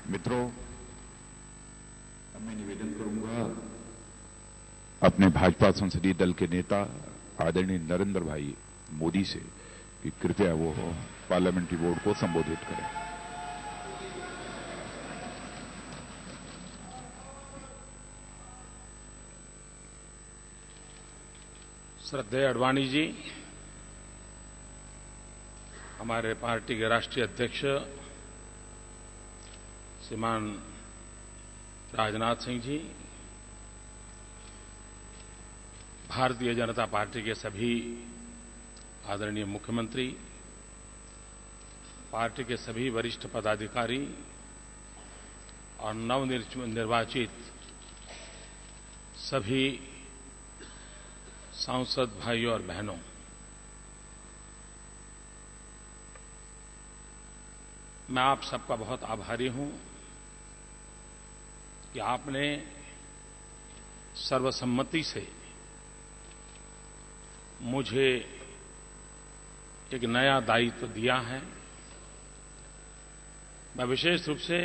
मित्रों, अब मैं निवेदन करूंगा अपने भाजपा संसदीय दल के नेता आदरणीय नरेंद्र भाई मोदी से कि कृपया वो पार्लियामेंट्री बोर्ड को संबोधित करें। श्रद्धेय आडवाणी जी, हमारे पार्टी के राष्ट्रीय अध्यक्ष श्रीमान राजनाथ सिंह जी, भारतीय जनता पार्टी के सभी आदरणीय मुख्यमंत्री, पार्टी के सभी वरिष्ठ पदाधिकारी और नवनिर्वाचित सभी सांसद भाइयों और बहनों, मैं आप सबका बहुत आभारी हूं कि आपने सर्वसम्मति से मुझे एक नया दायित्व दिया है। मैं विशेष रूप से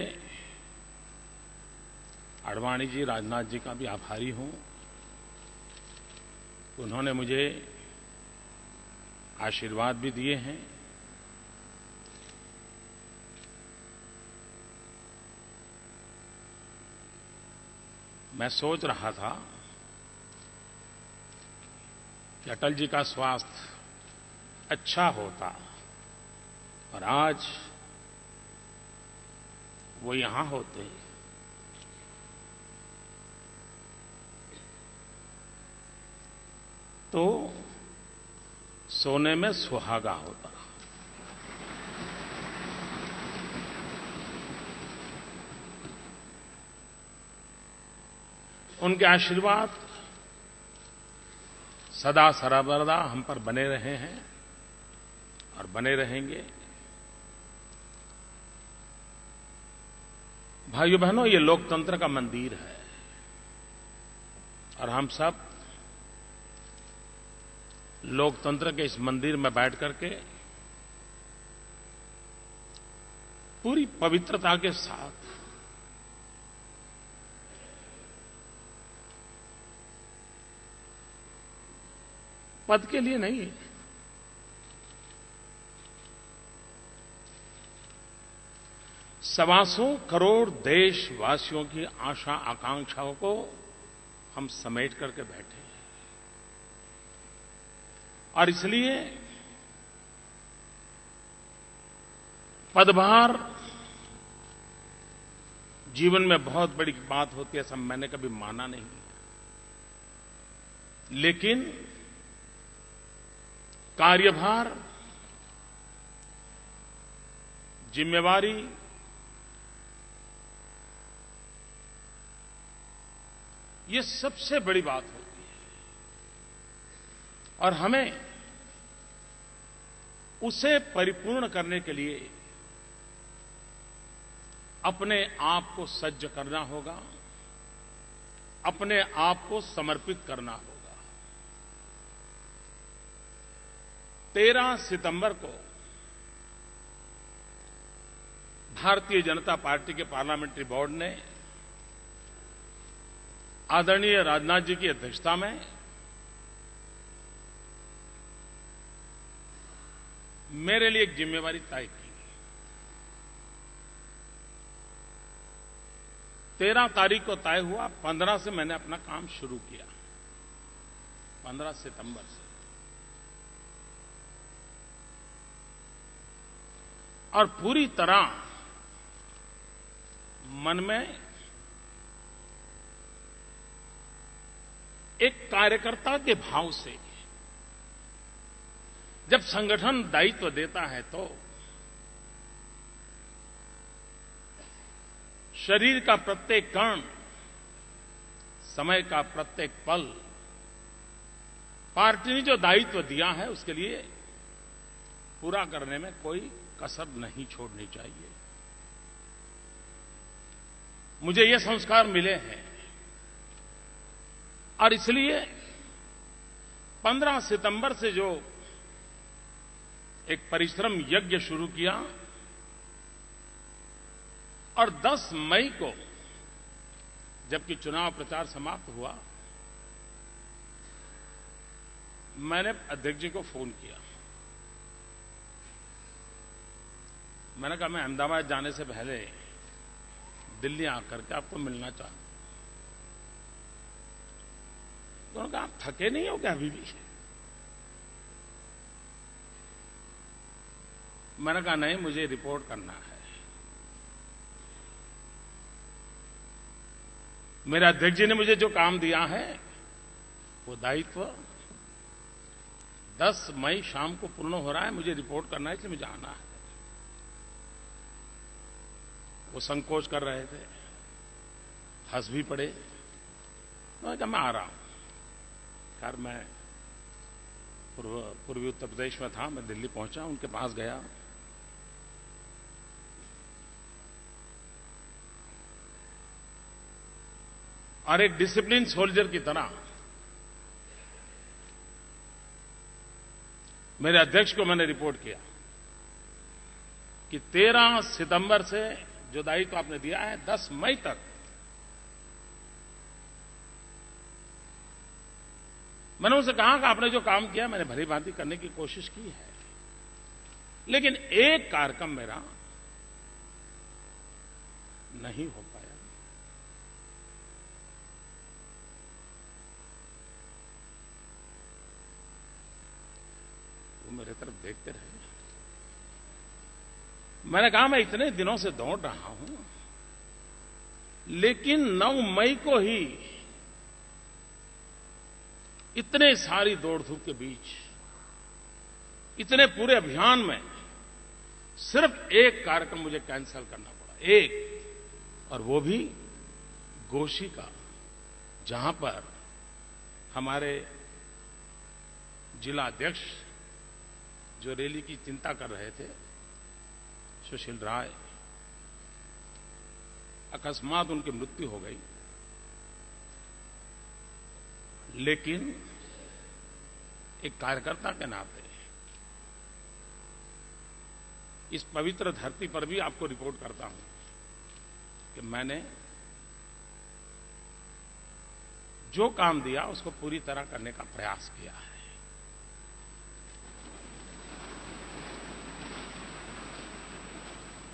आडवाणी जी, राजनाथ जी का भी आभारी हूं। उन्होंने मुझे आशीर्वाद भी दिए हैं। मैं सोच रहा था कि अटल जी का स्वास्थ्य अच्छा होता और आज वो यहां होते तो सोने में सुहागा होता। उनके आशीर्वाद सदा सर्वदा हम पर बने रहे हैं और बने रहेंगे। भाइयों बहनों, ये लोकतंत्र का मंदिर है और हम सब लोकतंत्र के इस मंदिर में बैठ करके पूरी पवित्रता के साथ पद के लिए नहीं, सवा-सौ करोड़ देशवासियों की आशा आकांक्षाओं को हम समेट करके बैठे हैं और इसलिए पदभार जीवन में बहुत बड़ी बात होती है, ऐसा मैंने कभी माना नहीं। लेकिन कार्यभार, जिम्मेवारी, ये सबसे बड़ी बात होती है और हमें उसे परिपूर्ण करने के लिए अपने आप को सज्ज करना होगा, अपने आप को समर्पित करना होगा। 13 सितंबर को भारतीय जनता पार्टी के पार्लियामेंट्री बोर्ड ने आदरणीय राजनाथ जी की अध्यक्षता में मेरे लिए एक जिम्मेवारी तय की। 13 तारीख को तय हुआ, 15 से मैंने अपना काम शुरू किया, 15 सितंबर से। और पूरी तरह मन में एक कार्यकर्ता के भाव से जब संगठन दायित्व देता है तो शरीर का प्रत्येक कण, समय का प्रत्येक पल पार्टी ने जो दायित्व दिया है उसके लिए पूरा करने में कोई कसर नहीं छोड़नी चाहिए। मुझे ये संस्कार मिले हैं और इसलिए 15 सितंबर से जो एक परिश्रम यज्ञ शुरू किया, और 10 मई को जबकि चुनाव प्रचार समाप्त हुआ, मैंने अध्यक्ष जी को फोन किया। मैंने कहा मैं अहमदाबाद जाने से पहले दिल्ली आकर के आपको मिलना चाहता हूं। उन्होंने कहा आप थके नहीं हो क्या अभी भी? मैंने कहा नहीं, मुझे रिपोर्ट करना है। मेरे अध्यक्ष जी ने मुझे जो काम दिया है वो दायित्व 10 मई शाम को पूर्ण हो रहा है, मुझे रिपोर्ट करना है, इसलिए मुझे आना है। वो संकोच कर रहे थे, हंस भी पड़े। मैंने कहा मैं आ रहा हूं। खैर मैं पूर्वी उत्तर प्रदेश में था, मैं दिल्ली पहुंचा, उनके पास गया। और एक डिसिप्लिन सोल्जर की तरह मेरे अध्यक्ष को मैंने रिपोर्ट किया कि 13 सितंबर से जो दायित्व आपने दिया है 10 मई तक मैंने उनसे कहा कि आपने जो काम किया मैंने भली भांति करने की कोशिश की है, लेकिन एक कार्यक्रम मेरा नहीं हो पाया। वो मेरे तरफ देखते रहे। मैंने कहा मैं इतने दिनों से दौड़ रहा हूं, लेकिन 9 मई को ही इतने सारी दौड़ धूप के बीच, इतने पूरे अभियान में सिर्फ एक कार्यक्रम मुझे कैंसिल करना पड़ा, एक, और वो भी गोशी का, जहां पर हमारे जिला अध्यक्ष जो रैली की चिंता कर रहे थे, सुशील राय, अकस्मात उनकी मृत्यु हो गई। लेकिन एक कार्यकर्ता के नाते इस पवित्र धरती पर भी आपको रिपोर्ट करता हूं कि मैंने जो काम दिया उसको पूरी तरह करने का प्रयास किया है।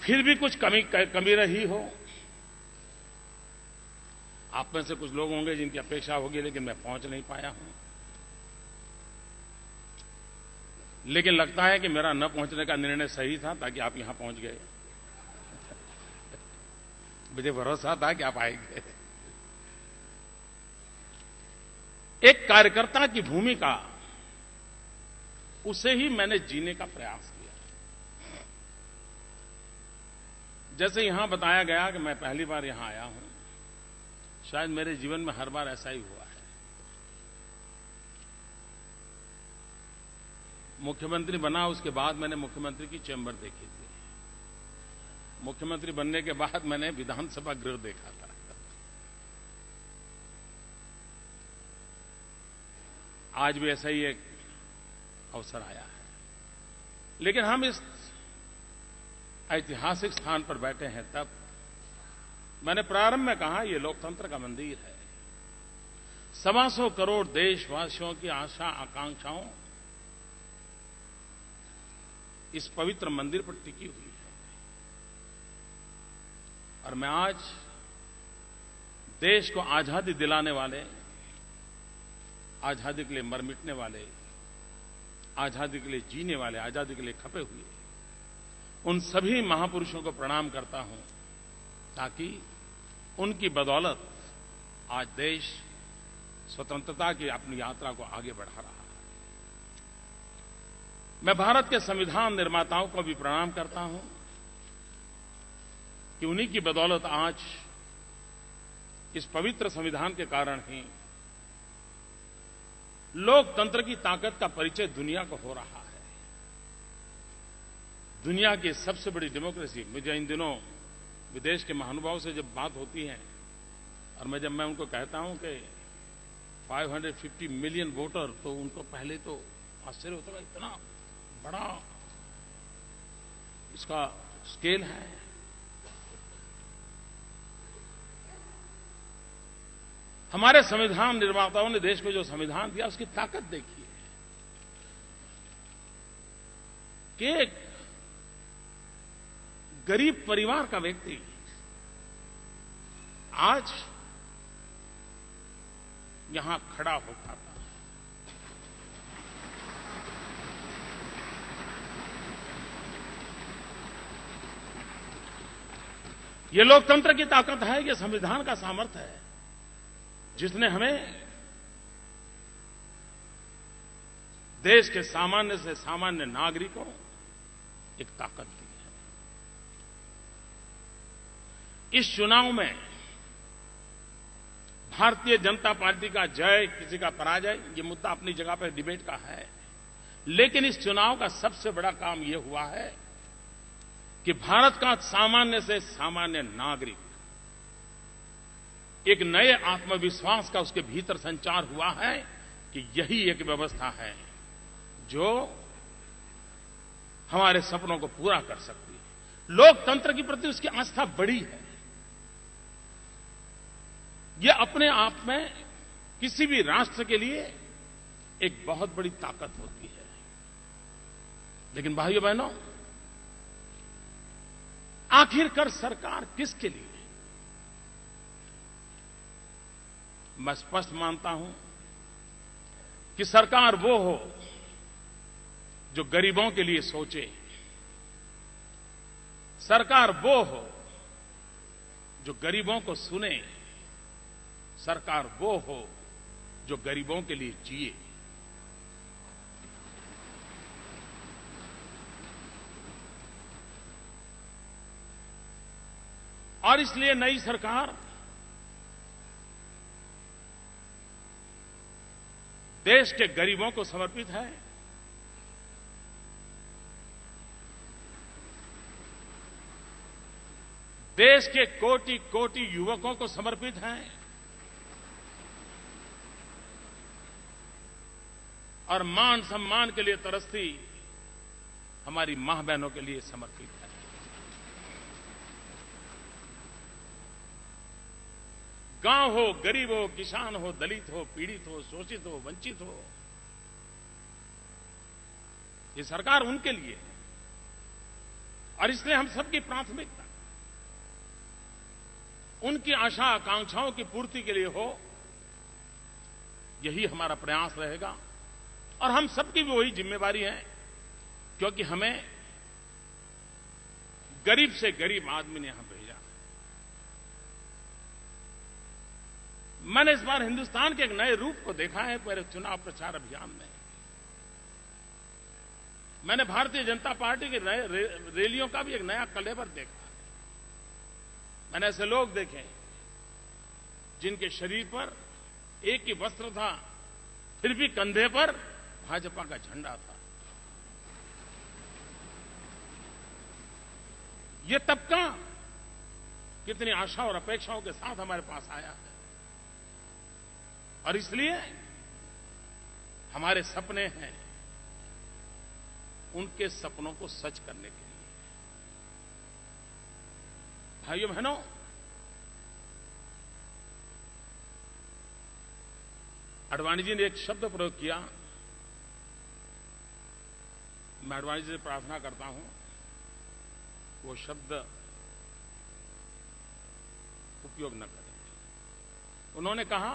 फिर भी कुछ कमी रही हो, आप में से कुछ लोग होंगे जिनकी अपेक्षा होगी, लेकिन मैं पहुंच नहीं पाया हूं। लेकिन लगता है कि मेरा न पहुंचने का निर्णय सही था, ताकि आप यहां पहुंच गए। मुझे भरोसा था कि आप आएंगे। एक कार्यकर्ता की भूमिका, उसे ही मैंने जीने का प्रयास किया। जैसे यहां बताया गया कि मैं पहली बार यहां आया हूं, शायद मेरे जीवन में हर बार ऐसा ही हुआ है। मुख्यमंत्री बना, उसके बाद मैंने मुख्यमंत्री की चेंबर देखी थी। मुख्यमंत्री बनने के बाद मैंने विधानसभा गृह देखा था। आज भी ऐसा ही एक अवसर आया है। लेकिन हम इस ऐतिहासिक स्थान पर बैठे हैं, तब मैंने प्रारंभ में कहा ये लोकतंत्र का मंदिर है। 125 करोड़ देशवासियों की आशा आकांक्षाओं इस पवित्र मंदिर पर टिकी हुई है। और मैं आज देश को आजादी दिलाने वाले, आजादी के लिए मर मिटने वाले, आजादी के लिए जीने वाले, आजादी के लिए खपे हुए उन सभी महापुरुषों को प्रणाम करता हूं, ताकि उनकी बदौलत आज देश स्वतंत्रता की अपनी यात्रा को आगे बढ़ा रहा है। मैं भारत के संविधान निर्माताओं को भी प्रणाम करता हूं कि उन्हीं की बदौलत आज इस पवित्र संविधान के कारण ही लोकतंत्र की ताकत का परिचय दुनिया को हो रहा है। दुनिया की सबसे बड़ी डेमोक्रेसी, मुझे इन दिनों विदेश के महानुभावों से जब बात होती है और जब मैं उनको कहता हूं कि 550 मिलियन वोटर, तो उनको पहले तो आश्चर्य होता है, इतना बड़ा इसका स्केल है। हमारे संविधान निर्माताओं ने देश को जो संविधान दिया उसकी ताकत देखिए कि एक गरीब परिवार का व्यक्ति आज यहां खड़ा हो पाता है। ये लोकतंत्र की ताकत है, ये संविधान का सामर्थ्य है जिसने हमें देश के सामान्य से सामान्य नागरिकों एक ताकत दी है। इस चुनाव में भारतीय जनता पार्टी का जय, किसी का पराजय, ये मुद्दा अपनी जगह पर डिबेट का है, लेकिन इस चुनाव का सबसे बड़ा काम यह हुआ है कि भारत का सामान्य से सामान्य नागरिक एक नए आत्मविश्वास का उसके भीतर संचार हुआ है कि यही एक व्यवस्था है जो हमारे सपनों को पूरा कर सकती है। लोकतंत्र के प्रति उसकी आस्था बढ़ी है। यह अपने आप में किसी भी राष्ट्र के लिए एक बहुत बड़ी ताकत होती है। लेकिन भाइयों बहनों, आखिरकार सरकार किसके लिए? मैं स्पष्ट मानता हूं कि सरकार वो हो जो गरीबों के लिए सोचे, सरकार वो हो जो गरीबों को सुने, सरकार वो हो जो गरीबों के लिए जिए। और इसलिए नई सरकार देश के गरीबों को समर्पित है, देश के कोटि कोटि युवकों को समर्पित है और मान सम्मान के लिए तरसती हमारी मां बहनों के लिए समर्पित है। गांव हो, गरीब हो, किसान हो, दलित हो, पीड़ित हो, शोषित हो, वंचित हो, ये सरकार उनके लिए है। और इसलिए हम सबकी प्राथमिकता उनकी आशा आकांक्षाओं की पूर्ति के लिए हो, यही हमारा प्रयास रहेगा। और हम सबकी भी वही जिम्मेवारी है, क्योंकि हमें गरीब से गरीब आदमी ने यहां भेजा। मैंने इस बार हिंदुस्तान के एक नए रूप को देखा है मेरे चुनाव प्रचार अभियान में। मैंने भारतीय जनता पार्टी की नए रैलियों का भी एक नया कलेवर देखा। मैंने ऐसे लोग देखे जिनके शरीर पर एक ही वस्त्र था, फिर भी कंधे पर भाजपा का झंडा था। ये तबका कितनी आशा और अपेक्षाओं के साथ हमारे पास आया है, और इसलिए हमारे सपने हैं उनके सपनों को सच करने के लिए। भाइयों बहनों, आडवाणी जी ने एक शब्द प्रयोग किया, मैं आडवाणी जी से प्रार्थना करता हूं वो शब्द उपयोग न करें। उन्होंने कहा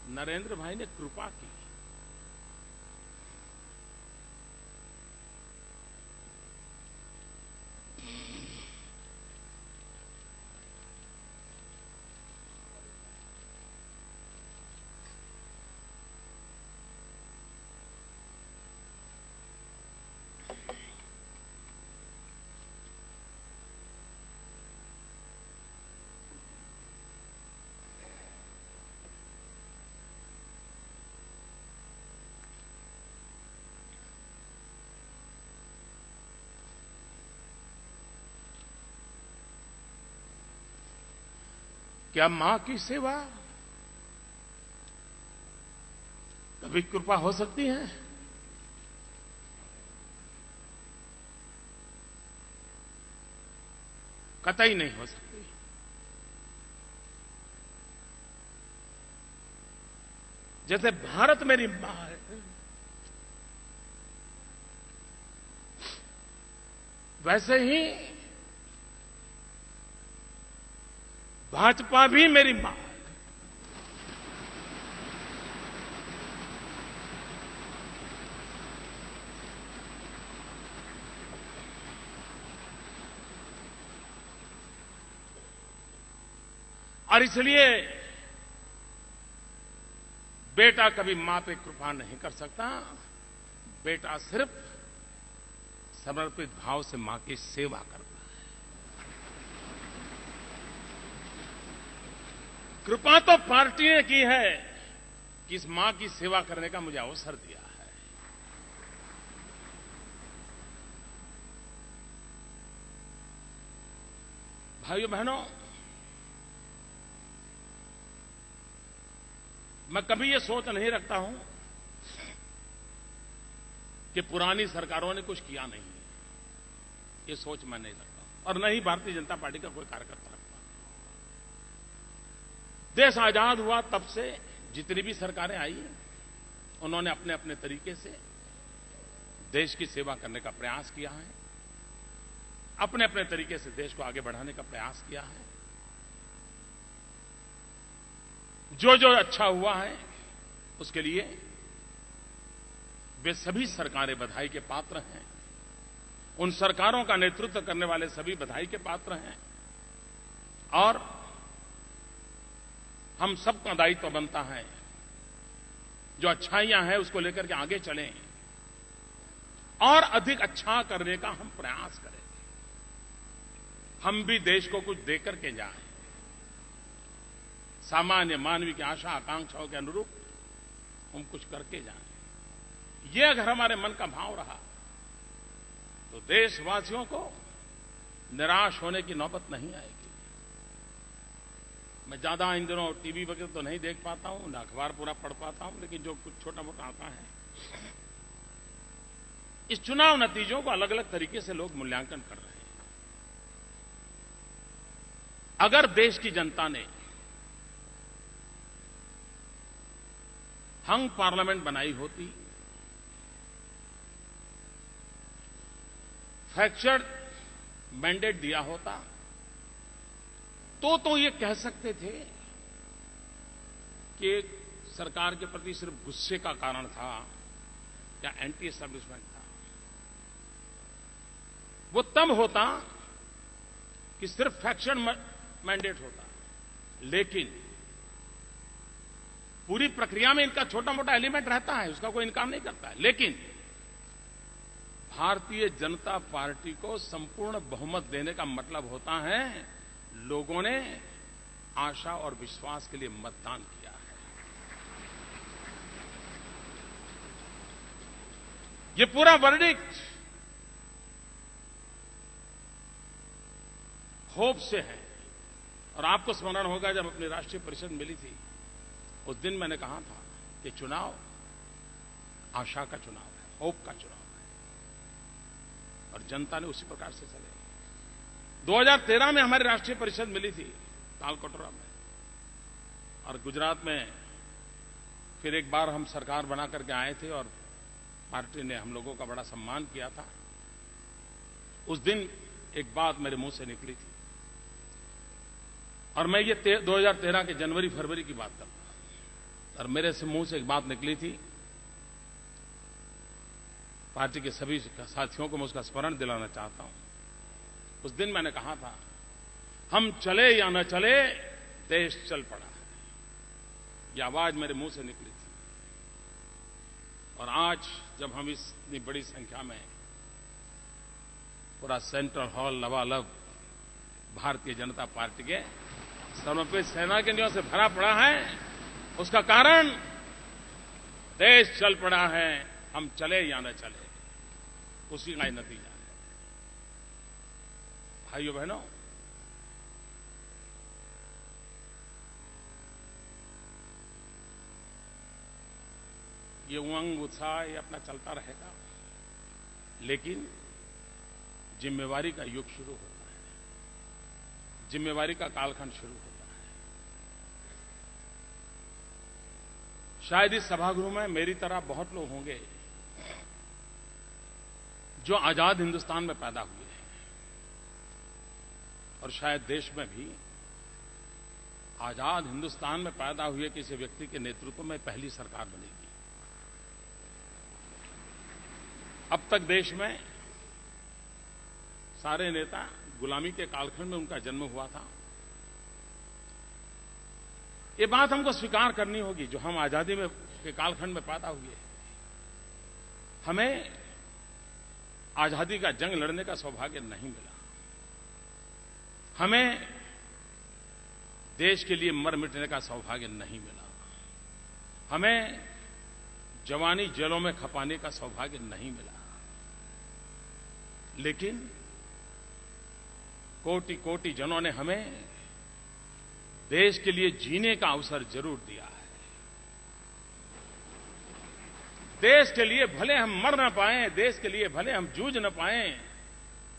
नरेंद्र भाई ने कृपा की। क्या मां की सेवा कभी कृपा हो सकती है? कतई नहीं हो सकती। जैसे भारत मेरी मां है, वैसे ही भाजपा भी मेरी मां है। और इसलिए बेटा कभी मां पे कृपा नहीं कर सकता। बेटा सिर्फ समर्पित भाव से मां की सेवा करता है। कृपा तो पार्टी ने की है कि इस मां की सेवा करने का मुझे अवसर दिया है। भाइयों बहनों, मैं कभी ये सोच नहीं रखता हूं कि पुरानी सरकारों ने कुछ किया नहीं है। ये सोच मैं नहीं रखता, और न ही भारतीय जनता पार्टी का कोई कार्यकर्ता रखता। देश आजाद हुआ तब से जितनी भी सरकारें आई, उन्होंने अपने अपने तरीके से देश की सेवा करने का प्रयास किया है, अपने अपने तरीके से देश को आगे बढ़ाने का प्रयास किया है। जो जो अच्छा हुआ है उसके लिए वे सभी सरकारें बधाई के पात्र हैं। उन सरकारों का नेतृत्व करने वाले सभी बधाई के पात्र हैं। और हम सबका दायित्व बनता है जो अच्छाइयां हैं उसको लेकर के आगे चलें और अधिक अच्छा करने का हम प्रयास करें। हम भी देश को कुछ देकर के जाएं, सामान्य मानवीय की आशा आकांक्षाओं के अनुरूप हम कुछ करके जाएं। ये अगर हमारे मन का भाव रहा तो देशवासियों को निराश होने की नौबत नहीं आएगी। मैं ज्यादा इन दिनों टीवी वगैरह तो नहीं देख पाता हूं, न अखबार पूरा पढ़ पाता हूं, लेकिन जो कुछ छोटा मोटा आता है, इस चुनाव नतीजों को अलग अलग तरीके से लोग मूल्यांकन कर रहे हैं। अगर देश की जनता ने हंग पार्लियामेंट बनाई होती, फ्रैक्चर्ड मैंडेट दिया होता, तो ये कह सकते थे कि सरकार के प्रति सिर्फ गुस्से का कारण था या एंटी एस्टैब्लिशमेंट था। वो तब होता कि सिर्फ फ्रैक्चर्ड मैंडेट होता, लेकिन पूरी प्रक्रिया में इनका छोटा मोटा एलिमेंट रहता है, उसका कोई इनकार नहीं करता है। लेकिन भारतीय जनता पार्टी को संपूर्ण बहुमत देने का मतलब होता है लोगों ने आशा और विश्वास के लिए मतदान किया है। ये पूरा वर्डिक्ट होप से है। और आपको स्मरण होगा जब अपनी राष्ट्रीय परिषद मिली थी, उस दिन मैंने कहा था कि चुनाव आशा का चुनाव है, होप का चुनाव है, और जनता ने उसी प्रकार से चले। 2013 में हमारी राष्ट्रीय परिषद मिली थी तालकटोरा में, और गुजरात में फिर एक बार हम सरकार बना करके आए थे और पार्टी ने हम लोगों का बड़ा सम्मान किया था। उस दिन एक बात मेरे मुंह से निकली थी, और मैं ये 2013 के जनवरी फरवरी की बात करता हूं, और मेरे से मुंह से एक बात निकली थी। पार्टी के सभी साथियों को मैं उसका स्मरण दिलाना चाहता हूं। उस दिन मैंने कहा था, हम चले या न चले देश चल पड़ा है। ये आवाज मेरे मुंह से निकली थी। और आज जब हम इतनी बड़ी संख्या में पूरा सेंट्रल हॉल लबालब भारतीय जनता पार्टी के समर्पित सेनानियों से भरा पड़ा है, उसका कारण देश चल पड़ा है। हम चले या न चले, उसी का नतीजा है। भाइयों बहनों, ये उमंग उत्साह ये अपना चलता रहेगा, लेकिन जिम्मेवारी का युग शुरू होता है, जिम्मेवारी का कालखंड शुरू होता है। शायद इस सभागृह में मेरी तरह बहुत लोग होंगे जो आजाद हिंदुस्तान में पैदा हुए हैं और शायद देश में भी आजाद हिंदुस्तान में पैदा हुए किसी व्यक्ति के नेतृत्व में पहली सरकार बनेगी। अब तक देश में सारे नेता गुलामी के कालखंड में उनका जन्म हुआ था। ये बात हमको स्वीकार करनी होगी जो हम आजादी में के कालखंड में पैदा हुए। हमें आजादी का जंग लड़ने का सौभाग्य नहीं मिला। हमें देश के लिए मर मिटने का सौभाग्य नहीं मिला। हमें जवानी जेलों में खपाने का सौभाग्य नहीं मिला। लेकिन कोटि कोटि जनों ने हमें देश के लिए जीने का अवसर जरूर दिया है। देश के लिए भले हम मर न पाएं, देश के लिए भले हम जूझ न पाएं,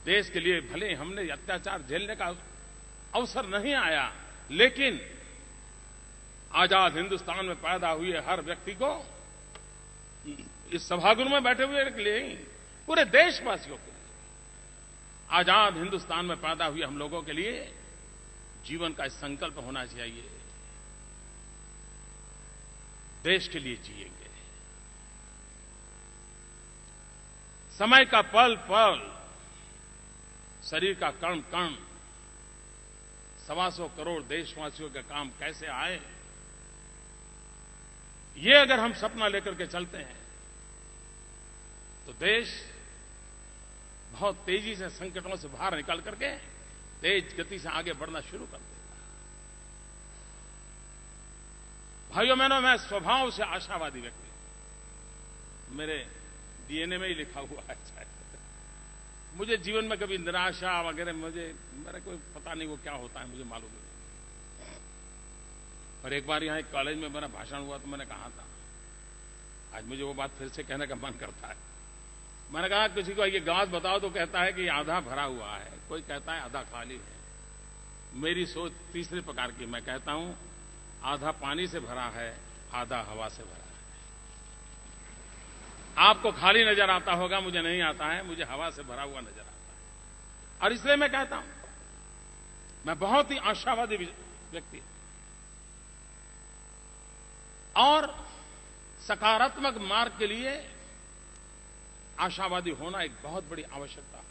देश के लिए भले हमने अत्याचार झेलने का अवसर नहीं आया, लेकिन आजाद हिंदुस्तान में पैदा हुए हर व्यक्ति को, इस सभागृह में बैठे हुए के लिए, पूरे देशवासियों को, आजाद हिंदुस्तान में पैदा हुए हम लोगों के लिए जीवन का संकल्प होना चाहिए, देश के लिए जिएंगे। समय का पल पल, शरीर का कण कण, 125 करोड़ देशवासियों के काम कैसे आए, ये अगर हम सपना लेकर के चलते हैं तो देश बहुत तेजी से संकटों से बाहर निकल करके तेज गति से आगे बढ़ना शुरू कर देगा। भाइयों बहनों, मैं स्वभाव से आशावादी व्यक्ति हूं, मेरे डीएनए में ही लिखा हुआ है शायद। मुझे जीवन में कभी निराशा वगैरह मेरा कोई पता नहीं वो क्या होता है, मुझे मालूम नहीं। और एक बार यहां एक कॉलेज में मेरा भाषण हुआ तो मैंने कहा था, आज मुझे वो बात फिर से कहने का मन करता है। मैंने कहा किसी को ये गिलास बताओ तो कहता है कि आधा भरा हुआ है, कोई कहता है आधा खाली है। मेरी सोच तीसरे प्रकार की, मैं कहता हूं आधा पानी से भरा है, आधा हवा से भरा है। आपको खाली नजर आता होगा, मुझे नहीं आता है, मुझे हवा से भरा हुआ नजर आता है। और इसलिए मैं कहता हूं मैं बहुत ही आशावादी व्यक्ति और सकारात्मक मार्ग के लिए आशावादी होना एक बहुत बड़ी आवश्यकता है।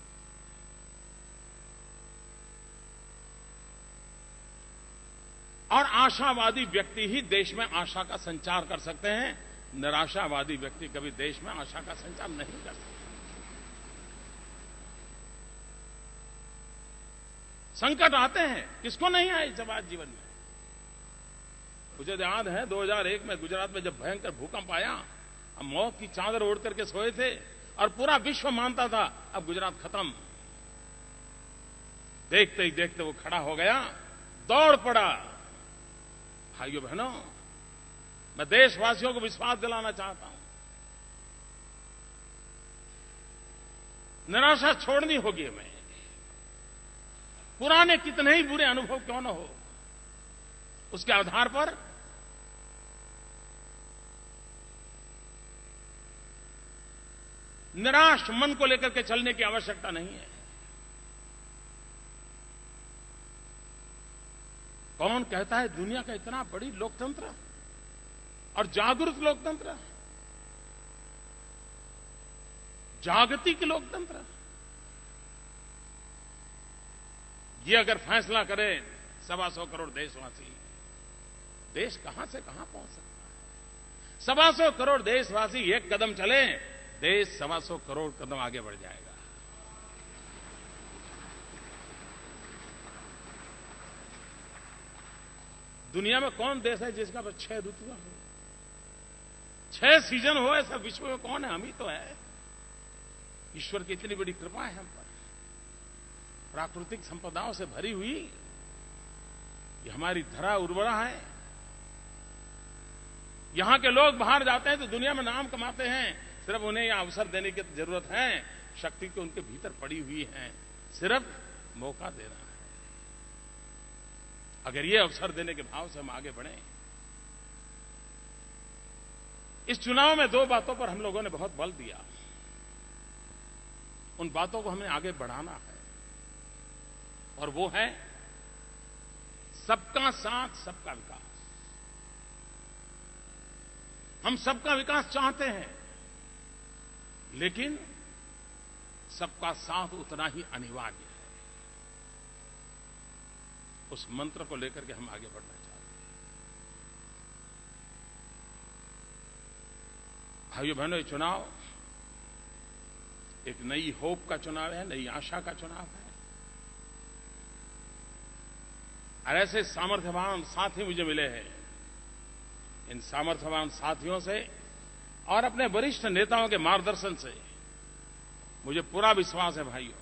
और आशावादी व्यक्ति ही देश में आशा का संचार कर सकते हैं। निराशावादी व्यक्ति कभी देश में आशा का संचार नहीं कर सकते। संकट आते हैं, किसको नहीं आए समाज जीवन में। मुझे याद है 2001 में गुजरात में जब भयंकर भूकंप आया, हम मौत की चादर ओढ़ करके सोए थे और पूरा विश्व मानता था अब गुजरात खत्म। देखते ही देखते वो खड़ा हो गया, दौड़ पड़ा। भाइयों बहनों, मैं देशवासियों को विश्वास दिलाना चाहता हूं, निराशा छोड़नी होगी हमें। पुराने कितने ही बुरे अनुभव क्यों न हो, उसके आधार पर निराश मन को लेकर के चलने की आवश्यकता नहीं है। कौन कहता है दुनिया का इतना बड़ी लोकतंत्र और जागरूक लोकतंत्र, जागतिक लोकतंत्र, ये अगर फैसला करें 125 करोड़ देशवासी, देश कहां से कहां पहुंच सकता है। 125 करोड़ देशवासी एक कदम चले, देश 125 करोड़ कदम आगे बढ़ जाएगा। दुनिया में कौन देश है जिसका बस 6 ऋतुएं हो, 6 सीजन हो? ऐसा विश्व में कौन है? हम ही तो है। ईश्वर की इतनी बड़ी कृपा है हम पर, प्राकृतिक संपदाओं से भरी हुई ये हमारी धरा उर्वरा है। यहां के लोग बाहर जाते हैं तो दुनिया में नाम कमाते हैं, सिर्फ उन्हें यह अवसर देने की जरूरत है। शक्ति तो उनके भीतर पड़ी हुई है, सिर्फ मौका देना है। अगर ये अवसर देने के भाव से हम आगे बढ़ें इस चुनाव में दो बातों पर हम लोगों ने बहुत बल दिया। उन बातों को हमें आगे बढ़ाना है और वो है सबका साथ, सबका विकास। हम सबका विकास चाहते हैं, लेकिन सबका साथ उतना ही अनिवार्य है। उस मंत्र को लेकर के हम आगे बढ़ना चाहते हैं। भाइयों बहनों, ये चुनाव एक नई होप का चुनाव है, नई आशा का चुनाव है। और ऐसे सामर्थ्यवान साथी मुझे मिले हैं। इन सामर्थ्यवान साथियों से और अपने वरिष्ठ नेताओं के मार्गदर्शन से मुझे पूरा विश्वास है भाइयों,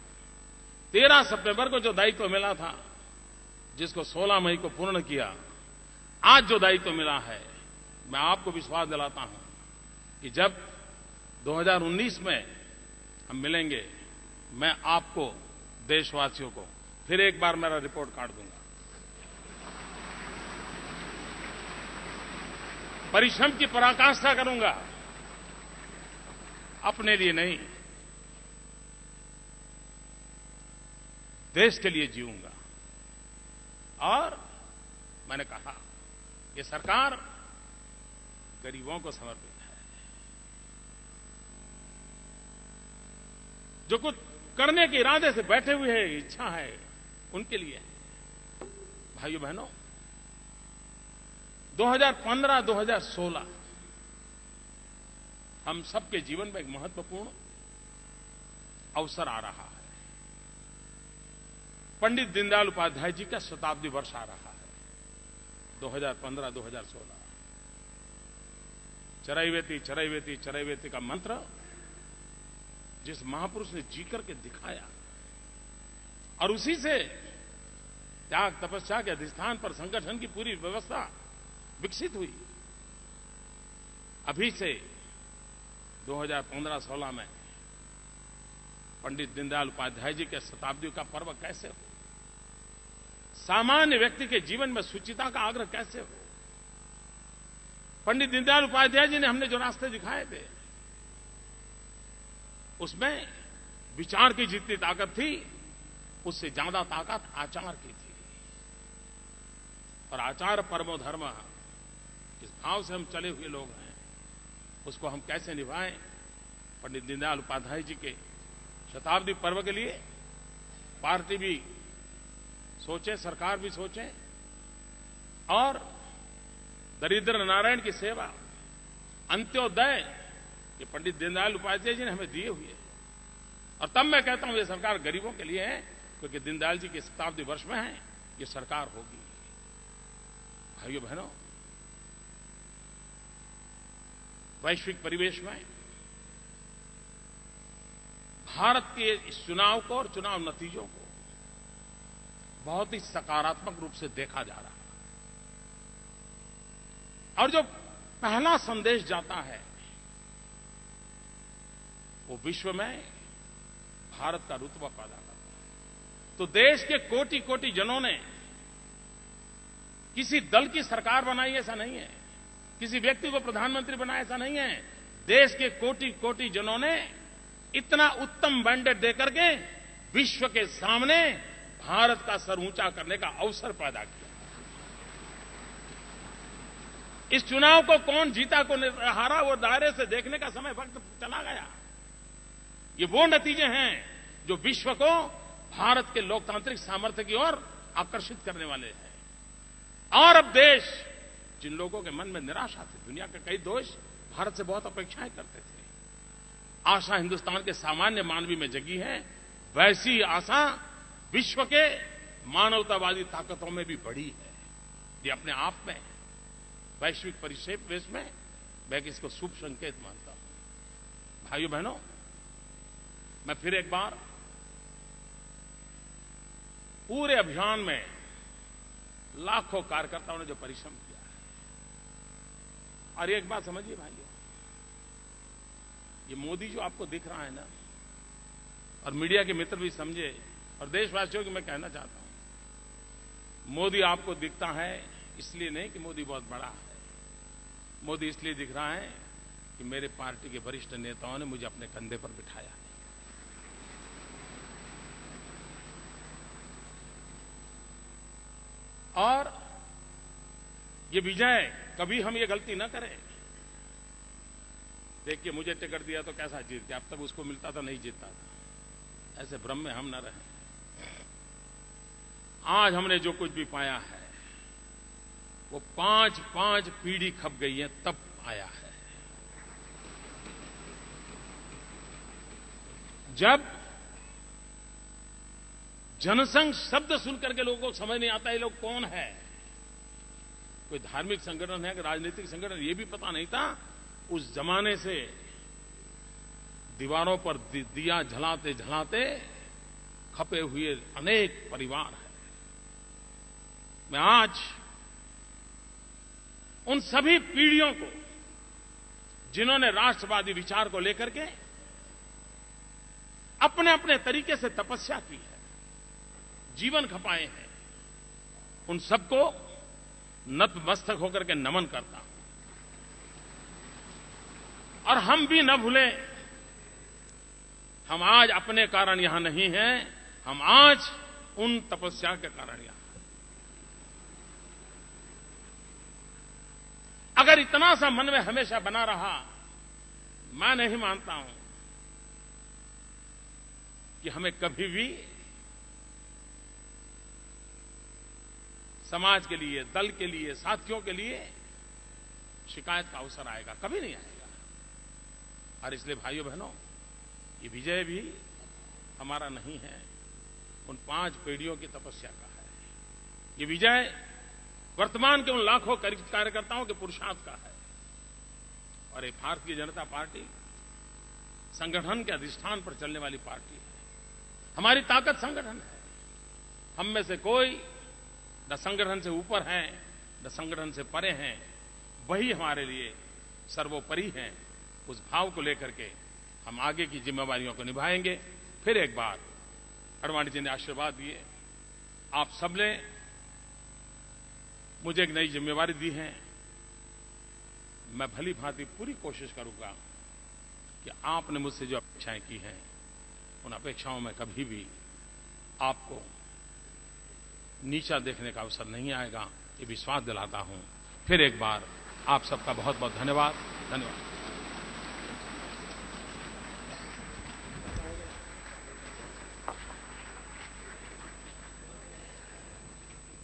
13 सितंबर को जो दायित्व मिला था, जिसको 16 मई को पूर्ण किया, आज जो दायित्व मिला है, मैं आपको विश्वास दिलाता हूं कि जब 2019 में हम मिलेंगे, मैं आपको, देशवासियों को फिर एक बार मेरा रिपोर्ट कार्ड दूंगा। परिश्रम की पराकाष्ठा करूंगा, अपने लिए नहीं, देश के लिए जीऊंगा। और मैंने कहा, ये सरकार गरीबों को समर्पित है। जो कुछ करने के इरादे से बैठे हुए हैं, इच्छा है, उनके लिए है। भाइयों बहनों, 2015-2016 हम सबके जीवन में एक महत्वपूर्ण अवसर आ रहा है। पंडित दीनदयाल उपाध्याय जी का शताब्दी वर्ष आ रहा है, 2015-2016। चरैवेति चरैवेति चरैवेति का मंत्र जिस महापुरुष ने जी करके दिखाया, और उसी से त्याग तपस्या के अधिष्ठान पर संगठन की पूरी व्यवस्था विकसित हुई। अभी से 2015-16 में पंडित दीनदयाल उपाध्याय जी के शताब्दी का पर्व कैसे हो, सामान्य व्यक्ति के जीवन में शुचिता का आग्रह कैसे हो। पंडित दीनदयाल उपाध्याय जी ने हमने जो रास्ते दिखाए थे, उसमें विचार की जितनी ताकत थी, उससे ज्यादा ताकत आचार की थी। और आचार परमो धर्म, इस भाव से हम चले हुए लोग हैं, उसको हम कैसे निभाएं। पंडित दीनदयाल उपाध्याय जी के शताब्दी पर्व के लिए पार्टी भी सोचे, सरकार भी सोचे, और दरिद्र नारायण की सेवा, अंत्योदय, ये पंडित दीनदयाल उपाध्याय जी ने हमें दिए हुए। और तब मैं कहता हूं, ये सरकार गरीबों के लिए है, क्योंकि दीनदयाल जी के शताब्दी वर्ष में है, ये सरकार होगी। भाइयों बहनों, वैश्विक परिवेश में भारत के इस चुनाव को और चुनाव नतीजों को बहुत ही सकारात्मक रूप से देखा जा रहा है। और जो पहला संदेश जाता है, वो विश्व में भारत का रुतबा पैदा करता है। तो देश के कोटि कोटि जनों ने किसी दल की सरकार बनाई, ऐसा नहीं है, किसी व्यक्ति को प्रधानमंत्री बनाया, ऐसा नहीं है। देश के कोटि कोटि जनों ने इतना उत्तम मैंडेट देकर के विश्व के सामने भारत का सर ऊंचा करने का अवसर पैदा किया। इस चुनाव को कौन जीता, कौन हारा, वो दायरे से देखने का समय वक्त चला गया। ये वो नतीजे हैं जो विश्व को भारत के लोकतांत्रिक सामर्थ्य की ओर आकर्षित करने वाले हैं। और अब देश, जिन लोगों के मन में निराशा थी, दुनिया के कई देश भारत से बहुत अपेक्षाएं करते थे, आशा हिंदुस्तान के सामान्य मानवी में जगी है। वैसी आशा विश्व के मानवतावादी ताकतों में भी बढ़ी है। ये अपने आप में वैश्विक परिवेश में मैं इसको शुभ संकेत मानता हूं। भाइयों बहनों, मैं फिर एक बार पूरे अभियान में लाखों कार्यकर्ताओं ने जो परिश्रम किया है, और एक बात समझिए भाइयों, ये मोदी जो आपको दिख रहा है ना, और मीडिया के मित्र भी समझे, और देशवासियों को मैं कहना चाहता हूं, मोदी आपको दिखता है इसलिए नहीं कि मोदी बहुत बड़ा है। मोदी इसलिए दिख रहा है कि मेरे पार्टी के वरिष्ठ नेताओं ने मुझे अपने कंधे पर बिठाया है। और ये विजय, कभी हम ये गलती न करें। देखिए, मुझे टिकट दिया तो कैसा जीत गया, अब तक उसको मिलता था नहीं जीतता था, ऐसे भ्रम में हम न रहें। आज हमने जो कुछ भी पाया है वो 5 पीढ़ी खप गई है तब आया है। जब जनसंघ शब्द सुनकर के लोगों को समझ नहीं आता ये लोग कौन है, कोई धार्मिक संगठन है कि राजनीतिक संगठन, ये भी पता नहीं था। उस जमाने से दीवारों पर दिया जलाते जलाते खपे हुए अनेक परिवार हैं। मैं आज उन सभी पीढ़ियों को, जिन्होंने राष्ट्रवादी विचार को लेकर के अपने अपने तरीके से तपस्या की है, जीवन खपाए हैं, उन सबको नतमस्तक होकर के नमन करता हूं। और हम भी न भूलें, हम आज अपने कारण यहां नहीं हैं, हम आज उन तपस्या के कारण यहां हैं। अगर इतना सा मन में हमेशा बना रहा, मैं नहीं मानता हूं कि हमें कभी भी समाज के लिए, दल के लिए, साथियों के लिए शिकायत का अवसर आएगा, कभी नहीं आएगा। और इसलिए भाइयों बहनों, ये विजय भी हमारा नहीं है, उन 5 पीढ़ियों की तपस्या का है। ये विजय वर्तमान के उन लाखों कार्यकर्ताओं के पुरुषार्थ का है। और ये भारतीय जनता पार्टी संगठन के अधिष्ठान पर चलने वाली पार्टी है। हमारी ताकत संगठन है। हम में से कोई न संगठन से ऊपर है न संगठन से परे हैं, वही हमारे लिए सर्वोपरि हैं। उस भाव को लेकर के हम आगे की जिम्मेवारियों को निभाएंगे। फिर एक बार आडवाणी जी ने आशीर्वाद दिए, आप सबने मुझे एक नई जिम्मेवारी दी है। मैं भली भांति पूरी कोशिश करूंगा कि आपने मुझसे जो अपेक्षाएं की हैं, उन अपेक्षाओं में कभी भी आपको नीचा देखने का अवसर नहीं आएगा, ये विश्वास दिलाता हूं। फिर एक बार आप सबका बहुत बहुत धन्यवाद।